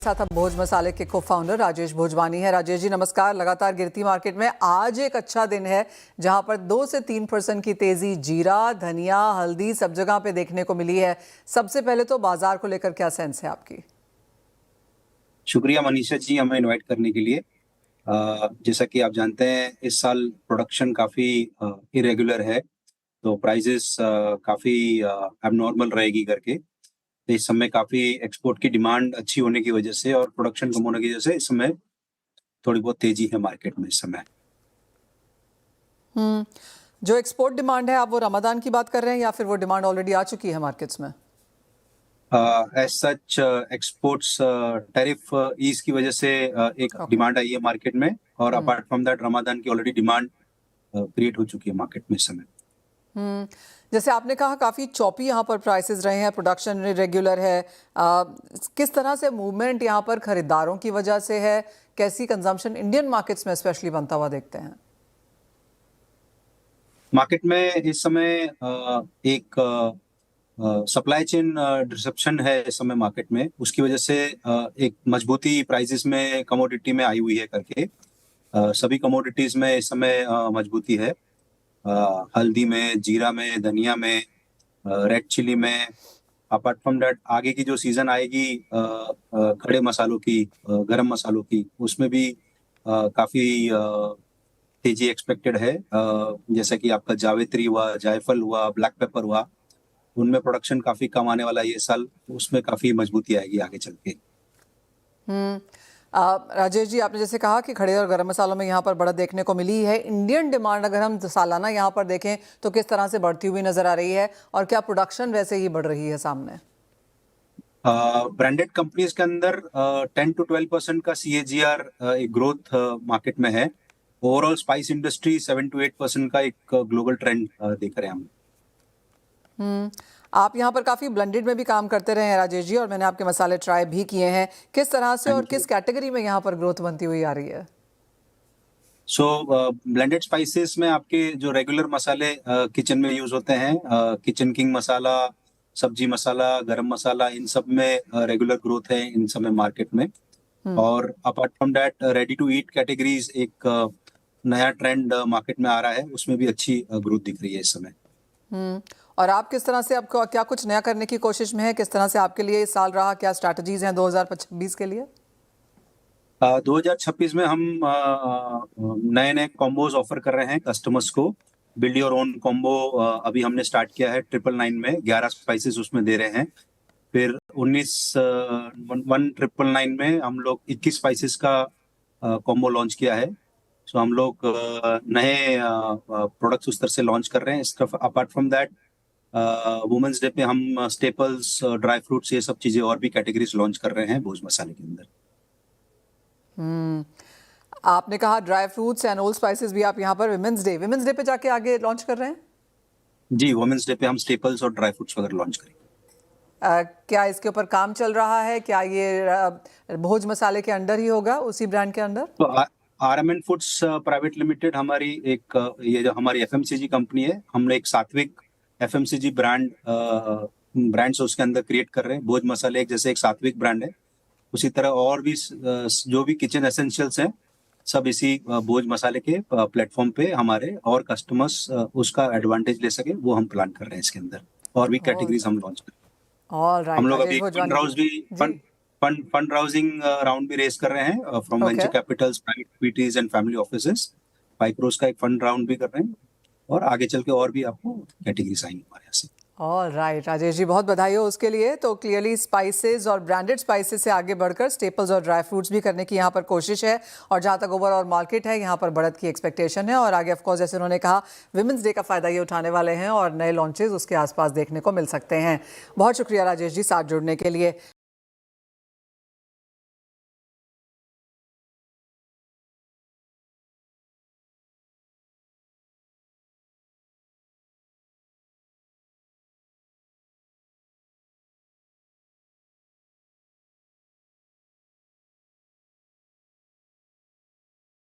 साथ अब भोज मसाले के को फाउंडर राजेश भोजवानी है। राजेश जी नमस्कार। लगातार गिरती मार्केट में आज एक अच्छा दिन है जहां पर 2 से 3% की तेजी जीरा, धनिया, हल्दी सब जगह पे देखने को मिली है। सबसे पहले तो बाजार को लेकर क्या सेंस है आपकी? शुक्रिया मनीषा जी हमें इनवाइट करने के लिए। जैसा कि आप जानते हैं इस साल प्रोडक्शन काफ़ी इरेगुलर है, तो प्राइसेस काफ़ी एबनॉर्मल रहेगी करके। तो इस समय काफ़ी एक्सपोर्ट की डिमांड अच्छी होने की वजह से और प्रोडक्शन कम होने की वजह से इस समय थोड़ी बहुत तेजी है मार्केट में इस समय। जो एक्सपोर्ट डिमांड है आप वो रमजान की बात कर रहे हैं या फिर वो डिमांड ऑलरेडी आ चुकी है मार्केट्स में? As such exports tariff ease की वजह से एक ओके। डिमांड आई है मार्केट में, और अपार्ट फ्रॉम दैट रमजान की ऑलरेडी डिमांड क्रिएट हो चुकी है मार्केट में इस समय। जैसे आपने कहा काफ़ी चॉपी यहाँ पर प्राइसेस रहे हैं, प्रोडक्शन रेगुलर है। किस तरह से मूवमेंट यहाँ पर खरीदारों की वजह से है? कैसी कंजम्पशन इंडियन मार्केट्स में स्पेशली बनता हुआ देखते हैं? मार्केट में इस समय एक सप्लाई चेन डिसरप्शन है इस समय मार्केट में, उसकी वजह से एक मजबूती प्राइसेस में कमोडिटी में आई हुई है करके। सभी कमोडिटीज में इस समय मजबूती है। हल्दी में, जीरा में, धनिया में, रेड चिली में। अपार्ट फ्रॉम दैट आगे की जो सीजन आएगी खड़े मसालों की, गरम मसालों की, उसमें भी काफी तेजी एक्सपेक्टेड है। जैसा कि आपका जावित्री हुआ, जायफल हुआ, ब्लैक पेपर हुआ, उनमें प्रोडक्शन काफी कम आने वाला है ये साल, उसमें काफी मजबूती आएगी आगे चल के। राजेश जी आपने जैसे कहा कि खड़े और गरम मसालों में यहाँ पर बढ़त देखने को मिली है। इंडियन डिमांड अगर हम सालाना यहाँ पर देखें तो किस तरह से बढ़ती हुई नजर आ रही है और क्या प्रोडक्शन वैसे ही बढ़ रही है सामने? ब्रांडेड कंपनीज के अंदर 10 to 12% का CAGR एक ग्रोथ मार्केट में है। ओवरऑल स्पाइस इंडस्ट्री 7 to 8% का एक ग्लोबल ट्रेंड देख रहे हैं हम। आप यहाँ पर काफ़ी ब्लेंडेड में भी काम करते रहे हैं राजेश जी, और मैंने आपके मसाले ट्राई भी किए हैं। किस तरह से और किस कैटेगरी में यहाँ पर ग्रोथ बनती हुई आ रही है? सो ब्लेंडेड स्पाइसेस में आपके जो रेगुलर मसाले किचन में यूज होते हैं, किचन किंग मसाला, सब्जी मसाला, गरम मसाला, इन सब में रेगुलर ग्रोथ है इन समय मार्केट में। और apart from that ready to eat categories एक नया ट्रेंड मार्केट में आ रहा है, उसमें भी अच्छी ग्रोथ दिख रही है इस समय। और आप किस तरह से आपको क्या कुछ नया करने की कोशिश में है? किस तरह से आपके लिए इस साल रहा? क्या स्ट्रैटेजीज हैं 2026 के लिए? 2026 में हम नए नए कॉम्बोज ऑफर कर रहे हैं कस्टमर्स को। बिल्ड योर ओन कॉम्बो अभी हमने स्टार्ट किया है 999 में, 11 स्पाइसेस उसमें दे रहे हैं। फिर 1999 में हम लोग 21 स्पाइसेस का कॉम्बो लॉन्च किया है। सो हम लोग नए प्रोडक्ट्स उस तरह से लॉन्च कर रहे हैं। इसका apart from that women's day पे हम स्टेपल्स, ड्राई फ्रूट्स, ये सब चीजें और भी कैटेगरीज लॉन्च कर रहे हैं भोज मसाले के अंदर। आपने कहा dry fruits and old spices भी आप यहाँ पर विमेंस डे पे जाके आगे लॉन्च कर रहे हैं? जी, वुमेन्स डे पे हम स्टेपल्स और ड्राई फ्रूट्स वगैरह लॉन्च करेंगे। क्या इसके ऊपर काम चल रहा है? क्या ये भोज मसाले के अंडर ही होगा, उसी ब्रांड के अंदर? तो RMN फूड्स प्राइवेट लिमिटेड हमारी एक ये जो हमारी FMCG कंपनी है, हमने एक सात्विक FMCG ब्रांड्स उसके अंदर क्रिएट कर रहे हैं। भोज मसाले एक जैसे एक सात्विक ब्रांड है, उसी तरह और भी जो भी किचन एसेंशियल्स हैं सब इसी भोज मसाले के प्लेटफॉर्म पे हमारे और कस्टमर्स उसका एडवांटेज ले सके, वो हम प्लान कर रहे हैं इसके अंदर। और भी कैटेगरीज हम लॉन्च कर रहे हैं। ऑल राइट हम लोग राजेश अभी भोजवानी जी। फंड राउजिंग राउंड भी रेस कर रहे हैं from venture Capitals, private equities and family offices. 5 crores का एक फंड राउंड भी कर रहे हैं, और आगे चल के और भी आपको कैटेगरीज आएंगी हमारे यहाँ से। ऑल राइट राजेश जी, बहुत बधाई हो उसके लिए। तो क्लियरली स्पाइसेस और ब्रांडेड स्पाइसेस से आगे बढ़कर स्टेपल्स और ड्राई फ्रूट्स भी करने की यहाँ पर कोशिश है, और जहाँ तक ओवरऑल मार्केट है यहाँ पर बढ़त की एक्सपेक्टेशन है। और आगे ऑफकोर्स जैसे उन्होंने कहा विमेंस डे का फायदा ये उठाने वाले हैं और नए लॉन्चेस उसके आसपास देखने को मिल सकते हैं। बहुत शुक्रिया राजेश जी साथ जुड़ने के लिए।